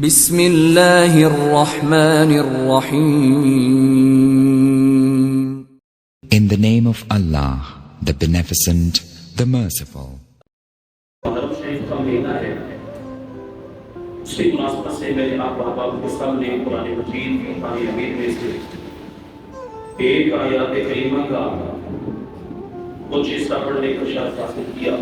بسم اللہ الرحمن الرحیم. In the name of Allah, the Beneficent, the Merciful. محرم شریف کا مہینہ ہے، اس کی مناسبت سے میں نے آپ احباب کے سامنے قرآن مجید قرآن حمید میں سے ایک آیات کریمہ کا کچھ حصہ پڑھنے کا شرف حاصل کیا.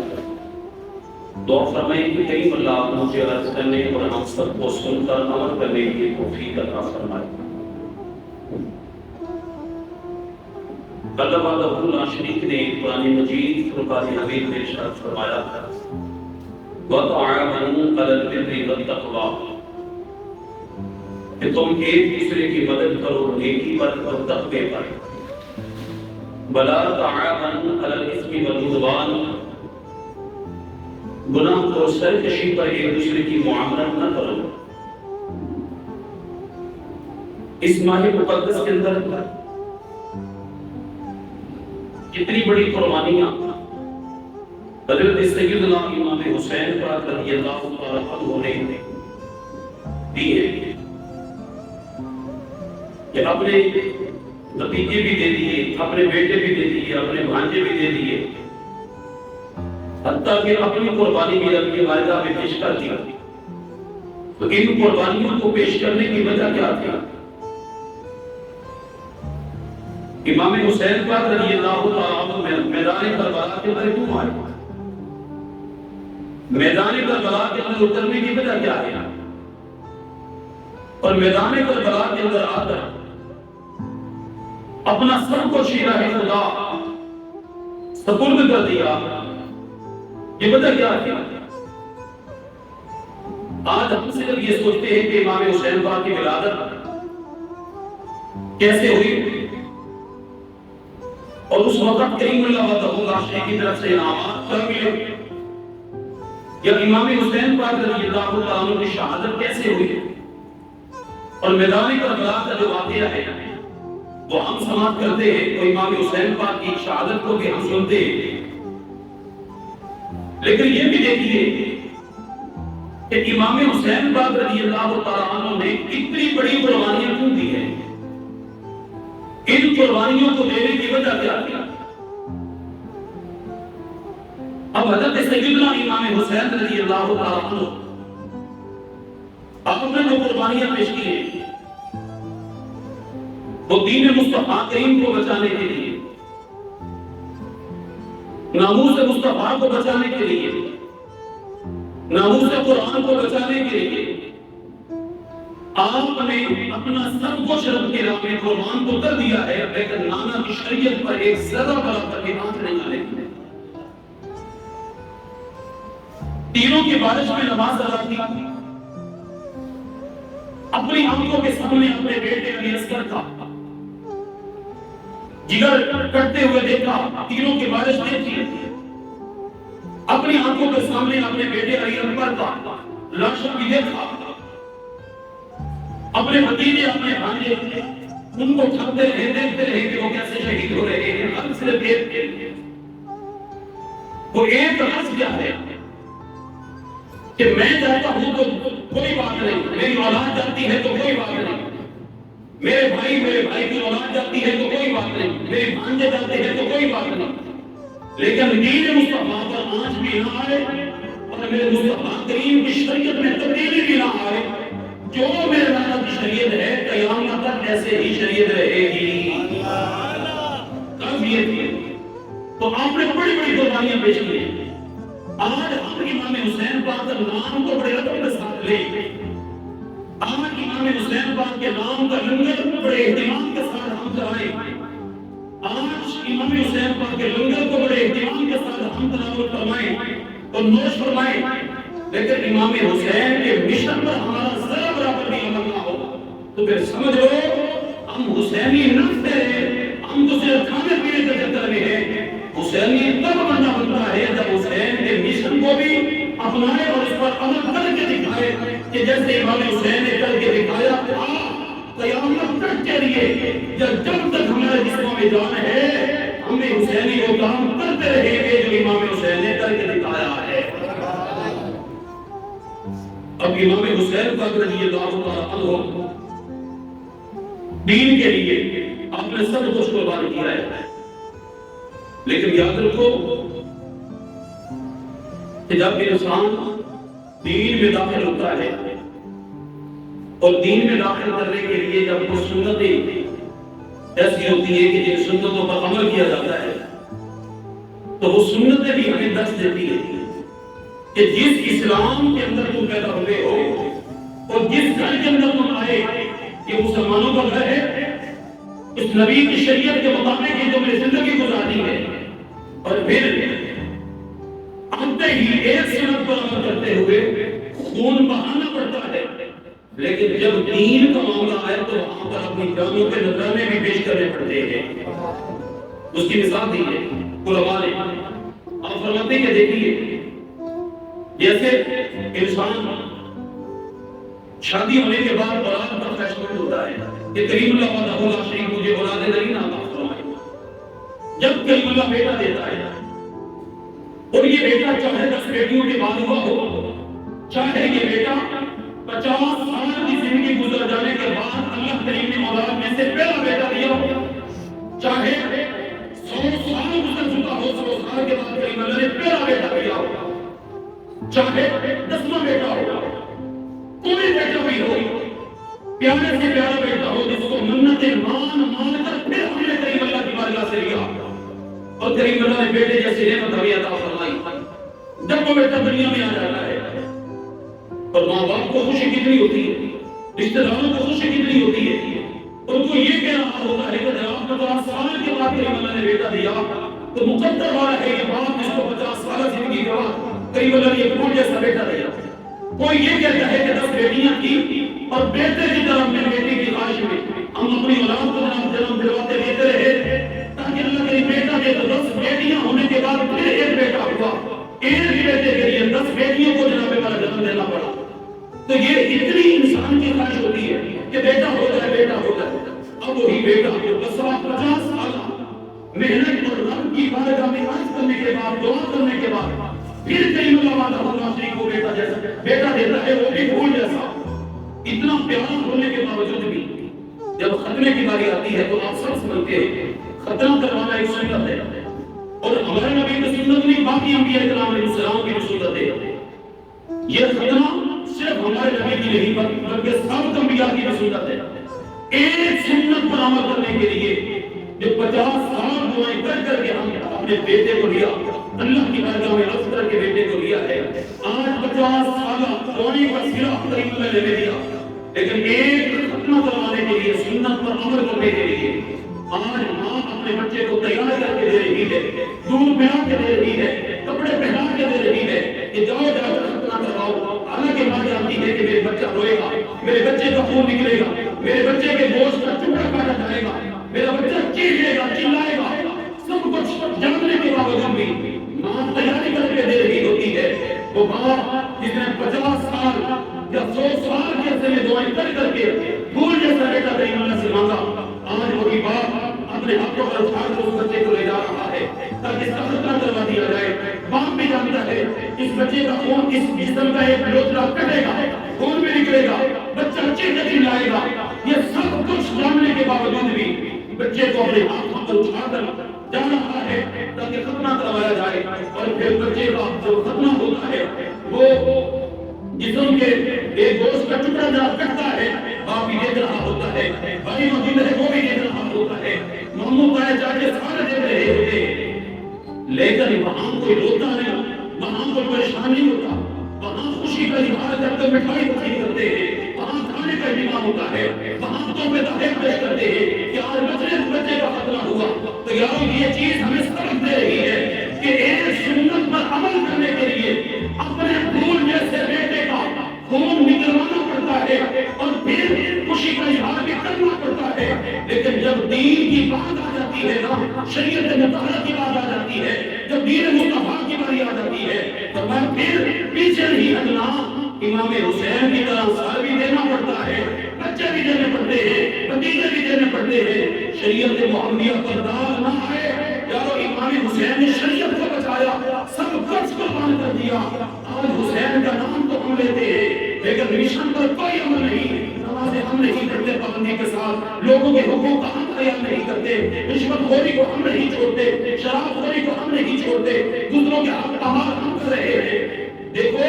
دعا فرمائیں کہ کریم اللہ مجھے عرض کرنے اور ہم سب کو سن کر عمل کرنے کی توفیق عطا فرمائے. اللہ وحدہ لا شریک نے قرآن مجید فرقان حمید میں ارشاد فرمایا وَتَعَاوَنُوا عَلَى الْبِرِّ وَالتَّقْوَىٰ کہ تم ایک دوسرے کی مدد کرو نیکی پر اور تقوی پر. وَلَا تَعَاوَنُوا عَلَى الْإِثْمِ وَالْعُدْوَانِ گناہ اور سرکشی پر ایک دوسرے کی معاملت نہ کرو. اس ماہ مقدس کے اندر کتنی بڑی قربانیاں حضرت سیدنا امام حسین پاک رضی اللہ تعالیٰ عنہ نے دی ہے کہ اپنے بھتیجے بھی دے دیے، اپنے بیٹے بھی دے دیے، اپنے بھانجے بھی دے دیے، حتیٰ کہ اپنی قربانی بھی اپنی والدہ میں پیش کر دی. تو ان قربانیوں کو پیش کرنے کی وجہ کیا تھی؟ امام حسین پاک رضی اللہ تعالیٰ عنہ میدان کربلا کے اندر کیوں آئے؟ میدان کربلا کے اندر اترنے کی وجہ کیا ہے؟ اور میدان کربلا کے اندر آ کر اپنا سب کو شیرہ خدا سپرد کر دیا، یہ وجہ کیا ہے؟ آج ہم صرف یہ سوچتے ہیں کہ امام حسین پاک کی ولادت کیسے ہوئی، اور اس وقت کریم اللہ وحدہ لا شریک کی طرف سے انعامات کر ملے، یا امام حسین پاک رضی اللہ عنہ کی شہادت کیسے ہوئی. اور میدان کربلا کا جو واقعہ ہے وہ ہم سماعت کرتے ہیں تو امام حسین پاک کی شہادت کو بھی ہم سنتے ہیں، لیکن یہ بھی دیکھیے کہ امام حسین پاک رضی اللہ تعالیٰ عنہ نے کتنی بڑی قربانیاں کیوں دی ہیں. ان قربانیوں کو دینے کی وجہ کیا کیا؟ اب حضرت سیدنا امام حسین رضی اللہ تعالیٰ عنہ آپ نے جو قربانیاں پیش کی ہیں وہ دین مصطفیٰ کریم کو بچانے کے لیے، ناموس مصطفیٰ کو بچانے کے لیے، ناموس قرآن کو بچانے کے لیے آپ نے اپنا سب کچھ رب کی راہ میں قربان تو کر دیا ہے، لیکن نانا کی شریعت پر ایک ذرہ برابر کی آنکھ نہیں آنے دی. تینوں کی بارش میں نماز ادا کی، اپنی آنکھوں کے سامنے اپنے بیٹے علی اصغر کا جگر کٹتے ہوئے دیکھا، تینوں کی بارش دیکھی، اپنی آنکھوں کے سامنے اپنے بیٹے علی اکبر کا لاش بھی دیکھا، اپنے بھتیجے اپنے بھانجے ان کو کھاتے رہے، دیکھتے رہے کہ وہ کیسے شہید ہو رہے ہیں. ہم صرف وہ ایک راز کیا ہے کہ میں جاتا ہوں تو کوئی بات نہیں، میری اولاد جاتی ہے تو کوئی بات نہیں، میرے بھائی کی اولاد جاتی ہے تو کوئی بات نہیں، میرے بھانجے جاتے ہیں تو کوئی بات نہیں، لیکن دین مصطفیٰ پر آنچ بھی نہ آئے اور میرے مصطفیٰ کریم کی شریعت میں تبدیلی بھی نہ آئے. جو میرے نانا کی شریعت ہے قیامت تک ایسے ہی شریعت رہے گی. کب یہ تھی تو آپ نے بڑی بڑی قربانیاں پیش کی ہیں. آج ہم امام حسین پاک کا نام کو بڑے ادب کے ساتھ لے، آج امام حسین پاک کے نام کا لنگر بڑے اہتمام کے ساتھ ہم کرائیں، آج امام حسین پاک کے لنگر کو بڑے اہتمام کے ساتھ ہم تناول فرمائیں اور نوش فرمائیں، لیکن امام حسین کے مشن پر ہمارا ذرا برابر بھی عمل نہ ہو تو پھر سمجھ لو ہم حسینی نفتے ہیں، ہم تو صرف کھانے پینے کے چکر میں ہیں. حسینی تب بننا بنتا ہے جب حسین کے مشن کو بھی اپنائے اور اس پر عمل کر کے دکھائے کہ جیسے امام حسین نے کر کے دکھایا قیامت تک کے لیے جب تک ہمارے جسموں میں جان ہے ہمیں حسینی وہ کام کرتے رہیں گے جو امام حسین نے کر کے دکھایا ہے. اب امام حسین پاک رضی اللہ تعالیٰ عنہ دین کے لیے آپ نے سب کچھ قربان کیا ہے، لیکن یاد رکھو کہ جب انسان دین میں داخل ہوتا ہے اور دین میں داخل کرنے کے لیے جب وہ سنتیں ایسی ہوتی ہے کہ جن سنتوں پر عمل کیا جاتا ہے تو وہ سنتیں بھی ہمیں درس دیتی ہیں کہ جس اسلام کے اندر تم پیدا ہوئے ہو اور جس گھر کے اندر تم آئے یہ مسلمانوں کا گھر ہے، اس نبی کی شریعت کے مطابق یہ تم نے زندگی گزاری ہے، اور پھر آتے ہی ایک سنت پر عمل کرتے ہوئے خون بہانا پڑتا ہے، لیکن جب دین کا معاملہ آئے تو وہاں پر اپنی جانوں کے نذرانے بھی پیش کرنے پڑتے ہیں۔ اس کی مثال دی ہے علماء نے، آپ فرماتے کہ دیکھیے جیسے انسان شادی ہونے کے بعد اولاد کا فیصلہ ہوتا ہے کہ کریم اللہ وعدہ لا شریک مجھے اولاد نرین عطا فرمائے، جب کریم اللہ بیٹا دیتا ہے اور یہ بیٹا چاہے 10 بیٹیوں کے بعد ہوا ہو، چاہے یہ بیٹا 50 سال کی زندگی گزر جانے کے بعد اللہ کریم نے اولاد میں سے پہلا بیٹا دیا ہو، چاہے 100 سال گزر چکا ہو، 100 سال کے بعد کریم اللہ نے پہلا بیٹا دیا ہو، چاہے 10واں بیٹا ہو، کوئی بیٹا بھی ہو، پیارے سے پیارا بیٹا ہو جس کو منت مان کر پھر ہم نے کریم اللہ کی بارگاہ سے لیا اور کریم اللہ نے بیٹے جیسی نعمت ہمیں عطا فرمائی، جب وہ بیٹا دنیا میں آ جاتا ہے اور ماں باپ کو خوشی کتنی ہوتی ہے، رشتہ داروں کو خوشی کتنی ہوتی ہے، ان کو یہ کہہ رہا ہوتا ہے کہ جناب 50 سال کے بعد کریم اللہ نے بیٹا دیا تو مقدر والا ہے یہ باپ جس کو 50 سال زندگی کے بعد کریم اللہ نے ایک پھول جیسا بیٹا دیا۔ کوئی یہ کہتا ہے کہ 10 بیٹیاں تھی اور بیٹے کی طرف میں بیٹی کی خواہش میں ہم اپنی اولاد کو جنم دلواتے دیتے رہے تاکہ اللہ کے بیٹا دے تو 10 بیٹیاں ہونے کے بعد پھر ایک بیٹا ہوا، ایک بیٹے کے لیے 10 بیٹیوں کو جناب والا جنم دینا پڑا۔ تو یہ اتنی انسان کی خواہش ہوتی ہے کہ بیٹا ہو جائے بیٹا ہو جائے، اب وہی بیٹا 50 سال محنت اور رب کی بارگاہ میں عرض کرنے کے بعد دعا کرنے کے بعد پھر کریم اللہ وعدہ شریک کو بیٹا جیسا بیٹا دیتا ہے، وہ بھی پھول جیسا، اتنا پیارا ہونے کے باوجود بھی جب ختنے کی باری آتی ہے تو آپ سب سمجھتے ہیں ختنہ کروانا ایک سنت ہے، اور ہمارے نبی کی سنت نہیں باقی انبیاء کرام علیہ السلام کی سنت ہے۔ یہ ختنہ صرف ہمارے نبی کی نہیں بلکہ سب انبیاء کی سنت ہے۔ ایک سنت پر عمل کرنے کے لیے جو 50 سال دعائیں کر کے ہم اپنے بیٹے کو لیا، اللہ کی بارگاہ میں عرض کر کے بیٹے کو لیا ہے، آج 50 سال دعائیں کا سرا کریم اللہ نے لے لیا، لیکن ایک ختنہ کروانے کے لیے سنت پر عمل کرنے کے لیے آج ماں اپنے بچے کو تیار کر کے دے رہی ہے، دودھ پلا کے دے رہی ہے، کپڑے پہنا کے دے رہی ہے کہ جاؤ جا کر ختنہ کرواؤ۔ حالانکہ ماں جانتی ہے کہ میرے بچہ روئے گا، میرے بچے کا خون نکلے گا، میرے بچے کے گوشت کا ٹکڑا کاٹا جائے گا، میرا بچہ چیخے گا چلائے گا، سب کچھ جاننے کے باوجود بھی ماں تیاری کر کے دے رہی ہوتی ہے۔ وہ ماں جس نے 50 سال یا 100 سال کے عرصے میں دعائیں کر کے پھول جیسا بیٹا کریم اللہ سے مانگا، آج وہی باپ اپنے ہاتھوں پر اٹھا کر اس بچے کو لے جا رہا ہے تاکہ اس کا ختنہ کروا دیا جائے۔ باپ بھی جانتا ہے اس بچے کا خون اس جسم کا ایک لوتھڑا کٹے گا، خون بھی نکلے گا، بچہ چیخے چلائے گا، یہ سب کچھ جاننے کے باوجود بھی بچے کو اپنے ہاتھوں پر اٹھا کر جا رہا ہے تاکہ ختنہ کروایا جائے، اور پھر بچے کا جو ختنہ ہوتا ہے وہ جسم کے ایک گوشت کا ٹکڑا جہاں کٹتا ہے باپ بھی دیکھ رہا ہوتا ہے، بھائی موجود ہے وہ بھی دیکھ رہا ہوتا ہے، ماموں پائے چاچے سارے دیکھ رہے ہوتے ہیں، لیکن وہاں کوئی روتا نہیں، وہاں کوئی پریشان نہیں ہوتا، وہاں خوشی کا اظہار کر کر مٹھائی تقسیم کرتے ہیں، وہاں کھانے کا انتظام ہوتا ہے، وہاں تحفے تحائف پیش کرتے ہیں کہ آج بچے کا ختنہ ہوا۔ تو یارو یہ چیز ہمیں سبق دے رہی ہے کہ ایک سنت پر عمل کرنے کے لیے اپنے پھول جیسے بیٹے کا خون نکلوانا پڑتا ہے اور پھر خوشی کا اظہار بھی کرنا پڑتا ہے، لیکن جب دین کی بات آ جاتی ہے نا، شریعت مطالعہ کی بات آ جاتی ہے، جب دین مصطفیٰ کی باری آ جاتی ہے تو میں پھر پیچھے نہیں ہٹنا، امام حسین کی طرح سال بھی دینا پڑتا ہے، بچے بھی دینے پڑتے ہیں، بتیجے بھی دینے پڑتے ہیں، شریعت محمدیہ پر داغ نہ آئے۔ یارو امام حسین نے شریعت کو بچایا، سب کچھ قربان کر دیا، آج حسین کا نام تو ہم لیتے ہیں لیکن مشن پر کوئی عمل نہیں، نمازیں ہم نہیں پڑھتے پابندی کے ساتھ، لوگوں کے حقوق کا ہم خیال نہیں کرتے، رشوت خوری کو ہم نہیں چھوڑتے، شراب خوری کو ہم نہیں چھوڑتے، دوسروں کے حق پامال ہم کر رہے ہیں۔ دیکھو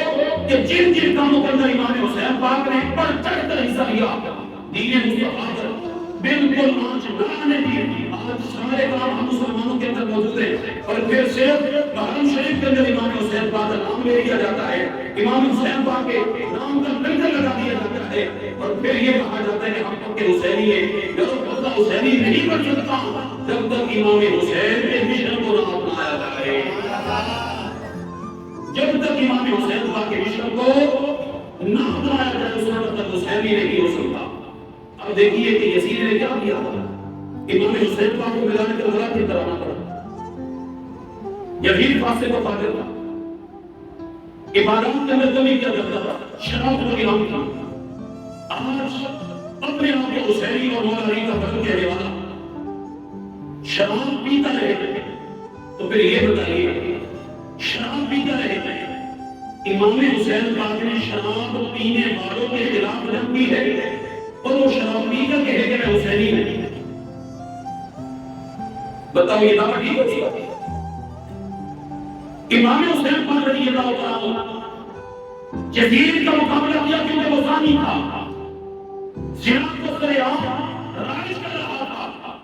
کہ جن جن کاموں کے اندر امام حسین پاک نے بڑھ چڑھ کر حصہ لیا، دین مصطفیٰ پر بالکل آنچ نہ آنے دی۔ آج سارے کام ہم مسلمانوں کے اندر موجود ہیں، اور پھر صرف حرم شریف کے اندر امام حسین پاک کا نام لے لیا جاتا ہے، امام حسین پاک کے نام کا لنگر لگا دیا جاتا ہے، اور پھر یہ کہا جاتا ہے کہ ہم پکے حسینی ہیں۔ بندہ حسینی نہیں بن سکتا جب تک امام حسین کے مشن کو نہ اپنایا جائے، جب تک امام حسین پاک کے مشن کو نہ اپنایا جائے اس وقت تک حسینی نہیں ہو سکتا۔ اب دیکھیے کہ یزید نے کیا کیا تھا، امام حسین پاک کو ملانے کے غلط کی طرح نہ پڑا، یزید فاسق و فاجر تھا، عبادات کے اندر کمی کیا کرتا تھا، شراب کو غلام تھا۔ آج اپنے آپ کو حسینی اور مولا علی کا بدل کہنے والا شراب پیتا رہے، تو پھر یہ بتائیے شراب پیتا رہے، امام حسین پاک نے شراب پینے والوں کے خلاف جنگ کی ہے، اور وہ شراب پی کر کہے کہ میں حسینی نہیں، بتاؤ یہ دعویٰ ٹھیک ہوتی ہے؟ امام حسین پاک رضی اللہ تعالیٰ عنہ یزید کا مقابلہ کیا کیونکہ وہ زانی تھا، زنا کو سرے عام رائج کر رہا تھا۔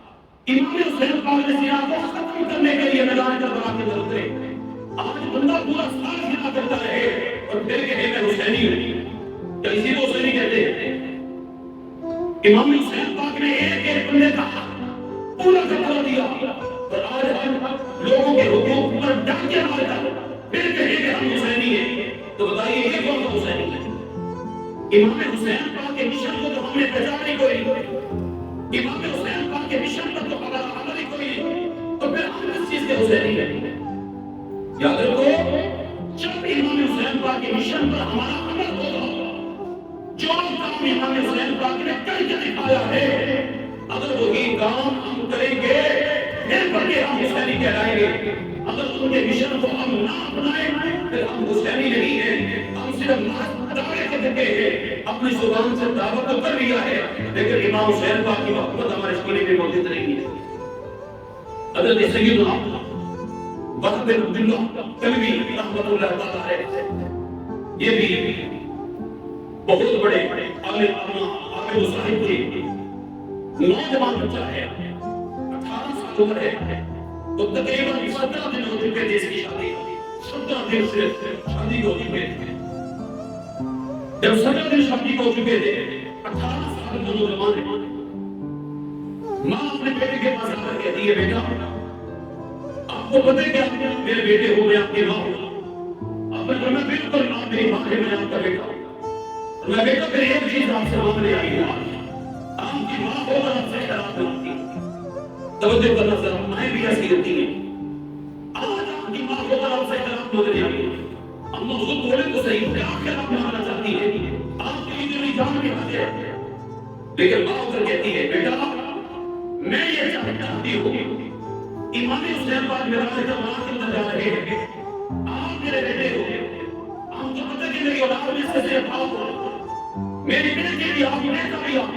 امام حسین پاک نے زنا کو ختم کرنے کے لیے میدان کربلا کے اندر اترے۔ آج بندہ پورا سال زنا کرتا رہے اور پھر کہے میں حسینی ہوں، کیا اسی کو حسینی کہتے ہیں؟ امام حسین پاک نے ایک ایک بندے کا پورا کر دیا، اور آج ہم لوگوں کے حقوق پر ڈاکے مارتا پھر کہیں کہ ہم حسینی ہیں، تو بتائیے یہ کون سا حسینی ہے؟ امام حسین پاک کے مشن کو تو ہم نے پہچانا ہی کوئی نہیں، امام حسین پاک کے مشن پر تو ہمارا عمل ہی کوئی نہیں، تو پھر ہم کس چیز کے حسینی ہیں؟ یاد رکھو جب امام حسین پاک کے مشن پر ہمارا عمل ہوگا، جو کام امام حسین پاک نے کر کے دکھایا ہے، اگر وہی کام ہم کریں گے پھر بلکہ ہم حسینی کہلائیں گے۔ اگر ان کے مشن کو ہم نہ اپنائیں پھر ہم حسینی نہیں ہیں، ہم صرف محض دعوے کے دکھے ہیں، اپنی زبان سے دعوت تو کر لیا ہے لیکن امام حسین پاک کی محبت ہمارے سینے میں موجود نہیں ہے۔ حضرت سیدنا وہب بن عبداللہ کلبی رحمۃ اللہ تعالیٰ علیہ یہ بھی بہت بڑے عالم و صاحب تھے، نوجوان بچہ ہے، 18 سال عمر ہے، تو تقریباً 17 دن ہو چکے تھے اس کی شادی، 17 دن سے شادی ہو چکے تھے۔ جب 17 دن شادی ہو چکے تھے، 18 سال کا نوجوان ہے، ماں اپنے بیٹے کے پاس آ کر کہتی ہے بیٹا آپ کو پتہ ہے کہ آپ میرے بیٹے ہو، میں آپ کی ماں ہوں۔ آپ نے فرمایا بالکل آپ میری ماں ہے، میں آپ کا بیٹا ہوں۔ میں بیٹا پھر ایک چیز آپ سے مانگنے آئی ہوں، آپ کی ماں ہو کر آپ سے خراب بناتی ہے، توجہ کرنا ذرا، مائیں بھی ایسی ہوتی ہیں، آج آپ کی ماں ہو کر آپ سے خراب مانگنے آئی ہے، اما خود بولے تو صحیح کہ آپ خراب مانگنا چاہتی ہے، آپ کی اتنی جان بھی حاضر ہے، لیکن ماں ہو کر کہتی ہے بیٹا میں یہ چاہتی ہوں امام حسین پاک میرا جماعت کے اندر جا رہے ہیں، آپ میرے بیٹے ہو، آپ کو پتہ کہ میری اولاد میں سے آپ ہو، میری بیٹی بھی آپ بیٹا بھی آپ،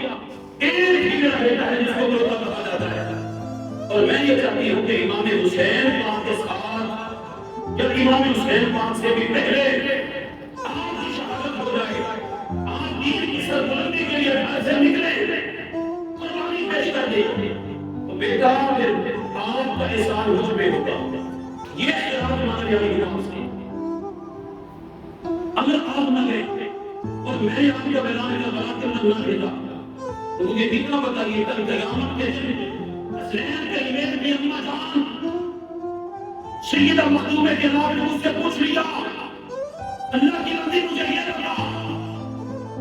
ایک ہی میرا بیٹا ہے جس کو روتا کہا جاتا ہے، اور میں یہ چاہتی ہوں کہ امام حسین پاک کے ساتھ جب امام حسین پاک سے بھی پہلے آپ کی شہادت ہو جائے، آپ دین کی سربلندی کے لیے گھر سے نکلے، قربانی پیش کر دے، تو بیٹا پھر آپ کا احسان مجھ پہ ہوگا۔ یہ احترام مانگنے والی امام سے اگر آپ نہ گئے اور میں آپ کا میدان کربلا کے اندر نہ بھیجا تو مجھے اتنا بتائیے کل قیامت کے دن حسین کے لیے بھی اماں جان سیدہ مخدوم کے نام نے مجھ سے پوچھ لیا اللہ کی بندی مجھے یہ بتا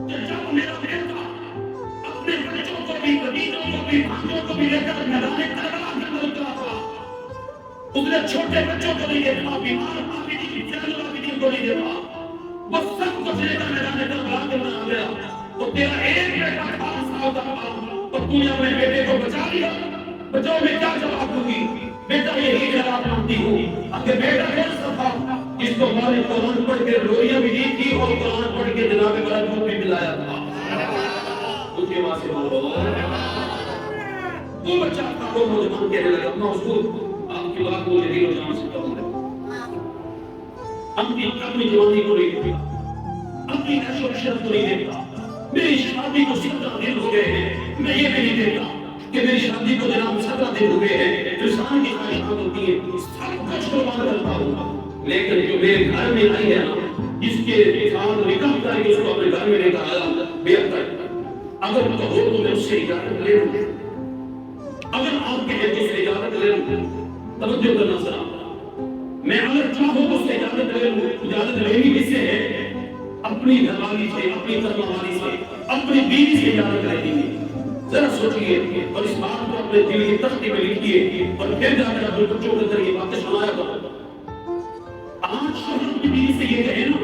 کہ جب میرا بیٹا اپنے بچوں کو بھی بھتیجوں کو بھی بھانجوں کو بھی لے کر میدان کربلا کے اندر اترا تھا، اس نے چھوٹے بچوں کو نہیں دیکھا، بیمار عابدین جانے عابدین کو نہیں دیکھا، وہ سب کچھ لے کر میدان کربلا کے اندر آ گیا، تو تیرا ایک بیٹا 18 سال کا تھا اور تو نے اپنے بیٹے کو بچا لیا، بچاؤ میں کیا جواب دوں گی؟ بیٹا یہی جواب مانتی ہوں اگر بیٹا کون سا تھا جس کو ہمارے قرآن پڑھ کے رویاں بھی دی تھی اور قرآن پڑھ کے جناب والا اونچے آواز سے بولو۔ وہ بچہ تھا، وہ نوجوان کہنے لگا اما حضور آپ کی بات مجھے دل و جان سے قبول ہے، اپنی جوانی کو نہیں دیکھتا، اپنی عیش و عشرت کو نہیں دیکھتا، میری شادی کو 17 دن ہو گئے ہیں، میں یہ بھی نہیں دیکھتا کہ میری شادی کو جناب 17 دن ہو گئے ہیں، جو انسان کی خواہشات ہوتی ہیں سب کچھ قربان کرتا ہوں، لیکن جو میرے گھر میں آئی ہے نا، جس کے ساتھ نکاح کر کے اس کو اپنے گھر میں لے کر آیا بہتر، اگر کہو تو میں اس سے اجازت لے لوں، اگر آپ کہیں تو اس سے اجازت لے لوں، توجہ کرنا ذرا، میں اگر چاہوں تو اس سے اجازت لے لوں، اجازت لینی کس سے ہے؟ اپنی گھر والی سے، اپنی کرما والی سے، اپنی بیوی سے اجازت لینی ہے۔ ذرا سوچئے اور اس بات کو اپنے دل کی تختی میں لکھیے اور پھر جا کر اپنے بچوں کے ذریعے باتیں سنایا کرو۔ آج شوہر کی بیوی سے یہ کہے نا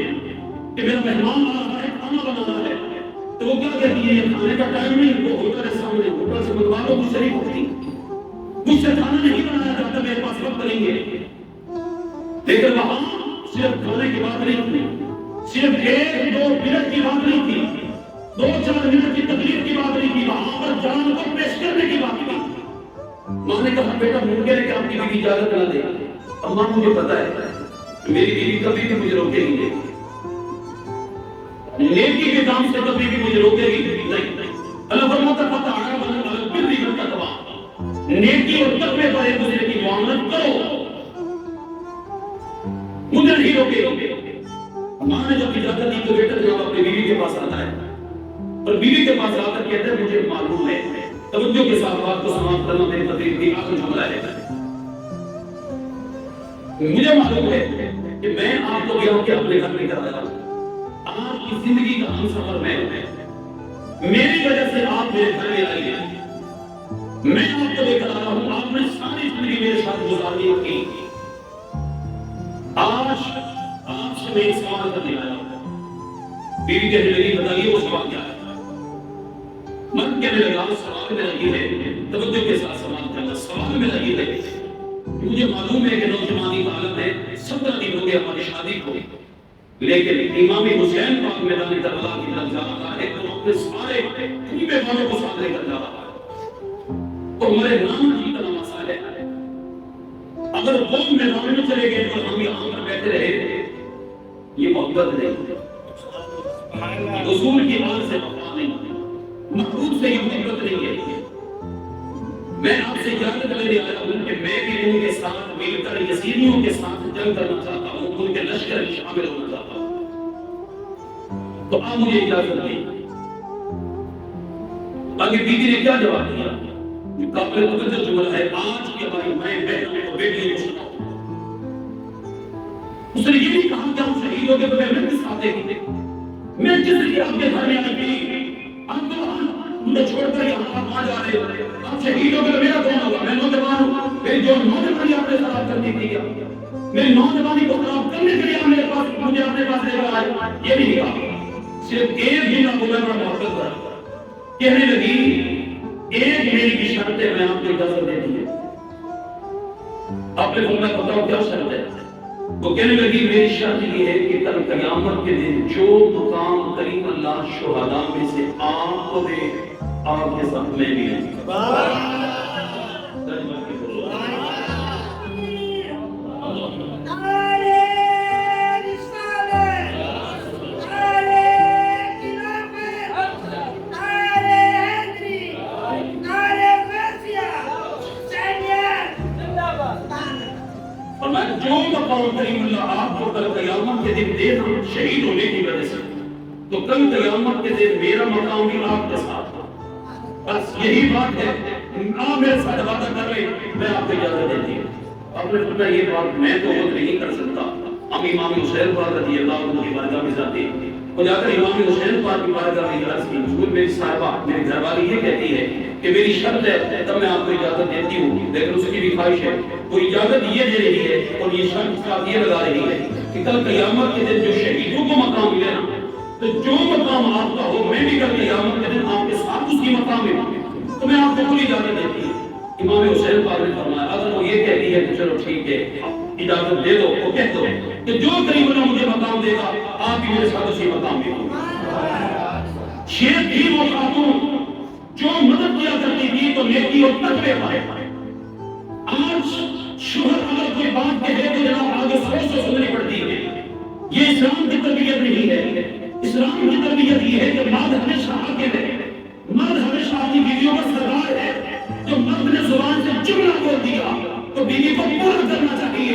کہ میرا مہمان آ رہا ہے، کھانا بنانا ہے، تو وہ کیا کہتی ہے؟ یہ کھانے کا ٹائم نہیں، وہ ہوٹل ہے سامنے، ہوٹل سے منگوا لو، مجھ سے نہیں ہوتی، مجھ سے کھانا نہیں بنایا جاتا، میرے پاس وقت نہیں ہے۔ لیکن وہاں صرف کھانے کی بات نہیں تھی، صرف 1-2 منٹ کی بات نہیں تھی، 2-4 منٹ کی تکلیف کی بات نہیں تھی، وہاں پر جان کو پیش کرنے کی بات تھی۔ ماں نے کہا بیٹا ممکن ہے کہ آپ کی بیوی اجازت نہ دے، اماں مجھے پتا ہے میری بیوی کبھی بھی مجھے روکے گی نہیں، نیکی کے کام سے کبھی بھی مجھے روکے گی نہیں۔ اللہ فرماتا فتح نیکی اور تقوی پر ایک دوسرے کی معاملت کرو، مجھے نہیں روکے گی۔ ماں نے جب اجازت دی تو بیٹا جب اپنی بیوی کے پاس آتا ہے اور بیوی کے پاس آ کر کہتا ہے مجھے معلوم ہے، توجہ کے ساتھ بات کو سماعت کرنا میری تقریر کی آخری جملہ ہے، مجھے معلوم ہے کہ میں آپ کو یہاں کے اپنے گھر میں کرایا ہوں، آپ کی زندگی کا ہم سفر میں میری وجہ سے آپ میرے گھر میں آئی ہیں، میں آپ کو لے کر آیا ہوں، آپ نے ساری زندگی میرے ساتھ گزارنی کی، آج آپ سے میں ایک سوال کرنے آیا ہوں۔ بیوی کہنے لگی بتائیے وہ سوال کیا ہے؟ مرد کہنے لگا سوال میرا یہ ہے، توجہ کے ساتھ سوال کرنا، سوال میرا یہ ہے مجھے معلوم ہے کہ نوجوانی کا عالم ہے، 17 دن ہو گئے ہماری شادی کو، لیکن امام حسین پاک میدان کربلا کی طرف جا رہا ہے تو اپنے سارے کنبے والوں کو ساتھ لے کر جا رہا ہے، تو ہمارے نام جی کا مسئلہ ہے، اگر وہ میدان میں چلے گئے تو ہم یہاں پر بیٹھے رہے، یہ محبت نہیں، حضور کی آن سے وفا نہیں، محبوب سے یہ محبت نہیں ہے۔ میں آپ سے اجازت لینے آیا ہوں کہ میں بھی ان کے ساتھ مل کر یزیدیوں کے ساتھ جنگ کرنا چاہتا ہوں، ان کے لشکر میں شامل ہونا چاہتا ہوں، تو آپ مجھے اجازت دیں۔ آگے بیوی نے کیا جواب دیا؟ قابل توجہ جملہ ہے، آج کی ہماری مائیں بہنوں کو بیٹیوں کو سناؤ۔ اس نے یہ بھی کہا کہ ہم شہید ہو گئے تو میں کس ساتھ دے گی؟ میں جس لیے آپ کے گھر میں آئی تھی، آپ تو مجھے چھوڑ کر یہاں آپ آ جا رہے ہو، آپ شہید ہو گئے میرا کون ہوگا؟ میں نوجوان ہوں، میری جو نوجوانی آپ نے خراب کر دی تھی، میری نوجوانی کو خراب کرنے کے لیے آپ میرے پاس مجھے اپنے پاس لے کر آئے، یہ بھی کہا، صرف ایک بھی نہ بولا بڑا محبت کر، کہنے لگی ایک میری کی شرط ہے، میں آپ کو اجازت دے دی ہے۔ آپ نے فرمایا بتاؤ کیا شرط ہے؟ وہ کہنے لگی میری شرط یہ ہے کہ کل قیامت کے دن جو مقام کریم اللہ شہداء میں سے آپ کو دے، آپ کے ساتھ میں بھی لوں۔ جو مقام کریم اللہ آپ کو کل قیامت کے دن دینا شہید ہونے کی وجہ سے، تو کل قیامت کے دن میرا مقام بھی آپ کے ساتھ تھا، بس یہی بات ہے، آپ میرے ساتھ وعدہ کر لیں، میں آپ کو اجازت دیتی ہوں۔ آپ نے فرمایا یہ بات میں تو خود نہیں کر سکتا، ہم امام حسین پاک رضی اللہ عنہ کی بارگاہ میں جاتے ہیں، وہ جا کر امام حسین پاک کی بارگاہ میں عرض کی، حضور میری صاحبہ میری گھر والی یہ کہتی ہے کہ میری شرط ہے تب میں آپ کو اجازت دیتی ہوں، لیکن اس کی بھی خواہش ہے، وہ اجازت یہ دے رہی ہے اور یہ شرط ساتھ یہ لگا رہی ہے کہ کل قیامت کے دن جو شہیدوں کو مقام ملے نا، تو جو مقام آپ کا ہو میں بھی کل قیامت کے دن آپ کے ساتھ اس کی مقام میں ہوں، تو میں آپ کو کوئی اجازت دیتی ہوں۔ امام حسین پاک نے فرمایا اگر وہ یہ کہتی ہے تو چلو ٹھیک ہے اجازت دے دو، وہ کہہ دو کہ جو کریم اللہ مجھے مقام دے گا آپ بھی میرے ساتھ اسی مقام میں ہوں۔ یہ تھی وہ خاتون جو مدد کیا کرتی تھی تو نیکی اور تقوی پائے. آج شوہر اگر کوئی بات کہے تو جناب آگے سوچ سننی پڑتی ہے. یہ اسلام کی تربیت نہیں ہے. اسلام کی تربیت یہ ہے کہ مرد ہمیشہ حاکم ہے. مرد ہمیشہ اپنی بیویوں کا سردار ہے. جو مرد نے زبان سے جملہ بول دیا تو بیوی کو پورا کرنا چاہیے.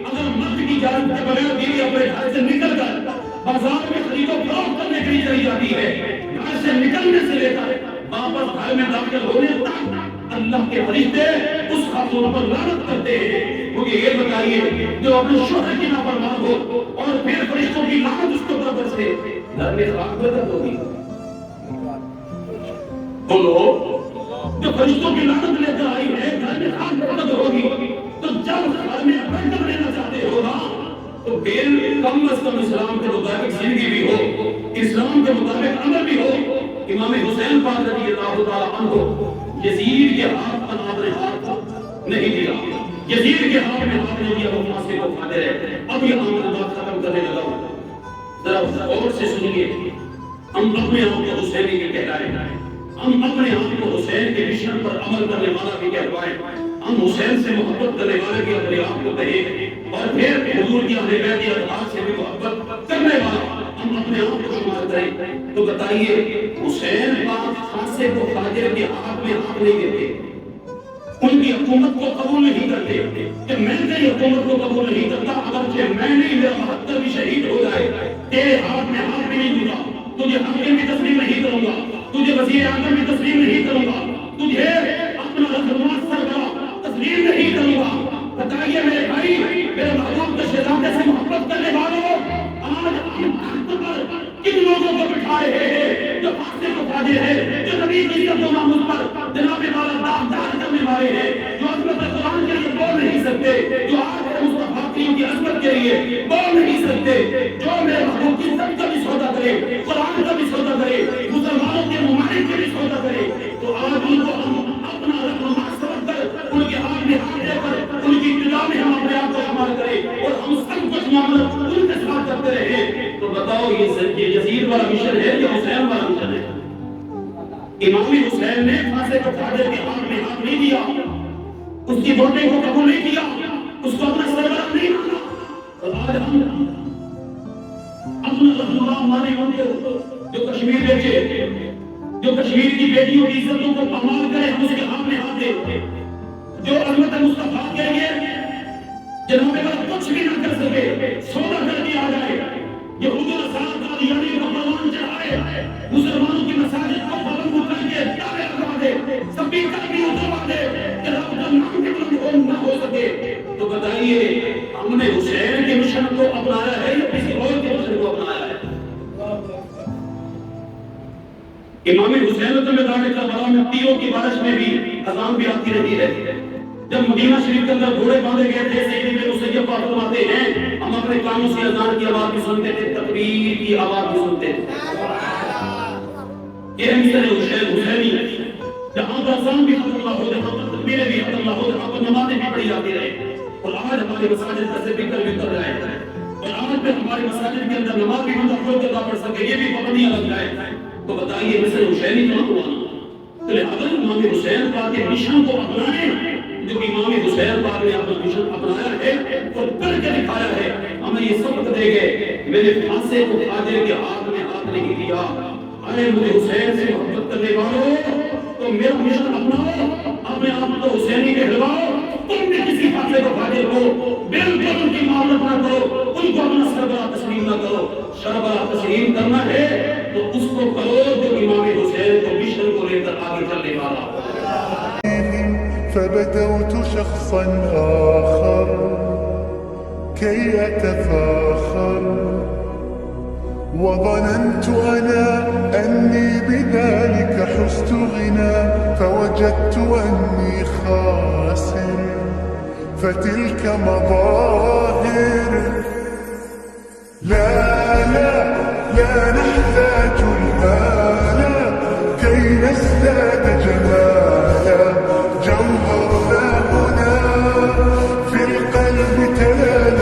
اگر مرد کی اجازت کے بغیر بیوی اپنے گھر سے نکل کر بازار میں خرید و فروخت کرنے کے لیے چلی جاتی ہے، گھر سے نکلنے سے لے کر واپس گھر میں داخل ہونے تک اللہ کے فرشتے اس خاتون پر لعنت کرتے ہیں. مجھے یہ بتائیے جو اپنے شوہر کی نافرمان ہو اور پھر فرشتوں کی لعنت اس کے اوپر برسے، گھر میں خاک برکت ہوگی؟ بولو، جو فرشتوں کی لعنت لے کر آئی ہے گھر میں خاک برکت ہوگی. تو جب گھر میں برکت لینا چاہتے ہو نا تو پھر کم از کم اسلام کے مطابق زندگی بھی ہو، اسلام کے مطابق عمل بھی ہو. امام حسین پاک رضی اللہ تعالیٰ عنہ یزید کے ہاتھ پر آپ نے ہاتھ نہیں دیا. یزید کے ہاتھ میں ہاتھ نہیں دیا، وہ پھانسی کو کھاتے رہے. اب یہ عام بات ختم کرنے لگا ہوں، ذرا غور سے سنیے. ہم اپنے آپ کو حسینی بھی کہلائیں، ہم اپنے آپ کو حسین کے مشن پر عمل کرنے والا بھی کہلوائیں. ہم حسین سے محبت کرنے والے بھی اپنے آپ کو کہیں، اور پھر حضور کی اہل بیت کی اطاعت سے بھی محبت کرنے والا ہم اپنے آپ کو شمار کریں. تو بتائیے حسین پاک خاصے کو فاجر کے ہاتھ میں ہاتھ نہیں دیتے، ان کی حکومت کو قبول نہیں کرتے کہ میں تیری حکومت کو قبول نہیں کرتا. اگرچہ میں نہیں، میرا مہتر بھی شہید ہو جائے، تیرے ہاتھ میں ہاتھ بھی نہیں دوں گا، تجھے حاکم بھی تسلیم نہیں کروں گا، تجھے وزیر اعظم بھی تسلیم نہیں کروں گا، تجھے اپنا رہنما سربراہ تسلیم نہیں کروں گا. بتائیے میرے بھائی، میرے محبوب کے شہزادے سے محبت کرنے والوں، آج ہم تخت پر کن لوگوں کو بٹھائے ہیں جو فاسق و فاجر ہے، جو نبی کی عزت و ناموس پر جناب والا داغدار کرنے والے ہیں، جو عظمت قرآن کے لیے بول نہیں سکتے، جو آج مصطفیٰ کی عظمت کے لیے بول نہیں سکتے، جو میرے محبوب کی عزت کا بھی سودا کرے، قرآن کا بھی سودا کرے، مسلمانوں کے ممالک کے بھی سودا کرے. تو آج ان کو ہم اپنا رہنما سمجھ کر ان کے ہاتھ میں ہاتھ دے کر ان کی ابتدا میں ہم اپنے آپ کو شمار کریں اور ہم سب کچھ معاملت ان کے ساتھ کرتے رہے. تو بتاؤ یہ یزید والا مشن ہے یا حسین والا مشن ہے؟ امام حسین نے پھانسی کو فاجر کے ہاتھ میں ہاتھ نہیں دیا، اس کی ووٹنگ کو قبول نہیں کیا، اس کو اپنا سربراہ نہیں مانا. اور آج ہم اپنا رہنما مانے ان کو جو کشمیر بیٹھے، جو کشمیر کی بیٹیوں کی عزتوں کو پامال کرے، ہم اس کے ہاتھ میں ہاتھ دے. جو عظمت مصطفیٰ کے لیے جناب والا کچھ بھی نہ کر سکے، سودا کر کے آ جائے. یہود و نصارہ قادیانی کو پروان چڑھائے، مسلمانوں کی مساجد کو پابند کر کے تالے لگا دے، سپیکر بھی اتروا دے کہ رب کا نام بھی بلند نہ ہو سکے. تو بتائیے ہم نے حسین کے مشن کو اپنایا ہے یا کسی اور کے مشن کو اپنایا ہے؟ امام حسین کے میدان کربلا میں تیروں کی بارش میں بھی اذان بھی آتی رہی ہے. جب مدینہ شریف کے اندر گھوڑے باندھے گئے تھے، سیدی میں مسیب پاک فرماتے ہیں ہم اپنے کانوں سے اذان کی آواز بھی سنتے تھے، تکبیر کی آواز بھی سنتے تھے. یہ مشن حسین حسینی، جہاں پر اذان بھی ختم نہ ہو، جہاں پر تکبیریں بھی ختم نہ ہو، جہاں پر نمازیں بھی پڑھی جاتی رہے. اور آج ہمارے مساجد کا ذکر بھی کر رہے ہیں، اور آج میں ہمارے مساجد کے اندر نماز بھی بندہ کھول کر نہ پڑھ سکے، یہ بھی پابندیاں لگ جائے. تو بتائیے مشن حسینی کہاں ہوا؟ تو لہذا امام حسین پاک کے مشن کو اپنائیں جو امام حسین پاک نے اپنا مشن اپنایا ہے اور کر کے دکھایا ہے. ہمیں یہ سبق دے گئے، میں نے پھانسی کو فاجر کے ہاتھ میں ہاتھ نہیں دیا. ارے مجھے حسین سے محبت کرنے والوں تو میرا مشن اپناؤ، اپنے آپ کو حسینی کہلواؤ. تم بھی کسی پھانسی کو فاجر ہو، بالکل ان کی معاملت نہ کرو، ان کو اپنا سربراہ تسلیم نہ کرو. سربراہ تسلیم کرنا ہے تو اس کو کرو جو امام حسین کو مشن کو لے کر آگے چلنے والا. فبدوت شخصا آخر كي أتفاخر وظننت أنا أني بذلك حزت غنى فوجدت أني خاسر فتلك مظاهر. لا لا لا نحتاج الآن كي نزداد جمالا، جوهرنا هنا في القلب تلالا.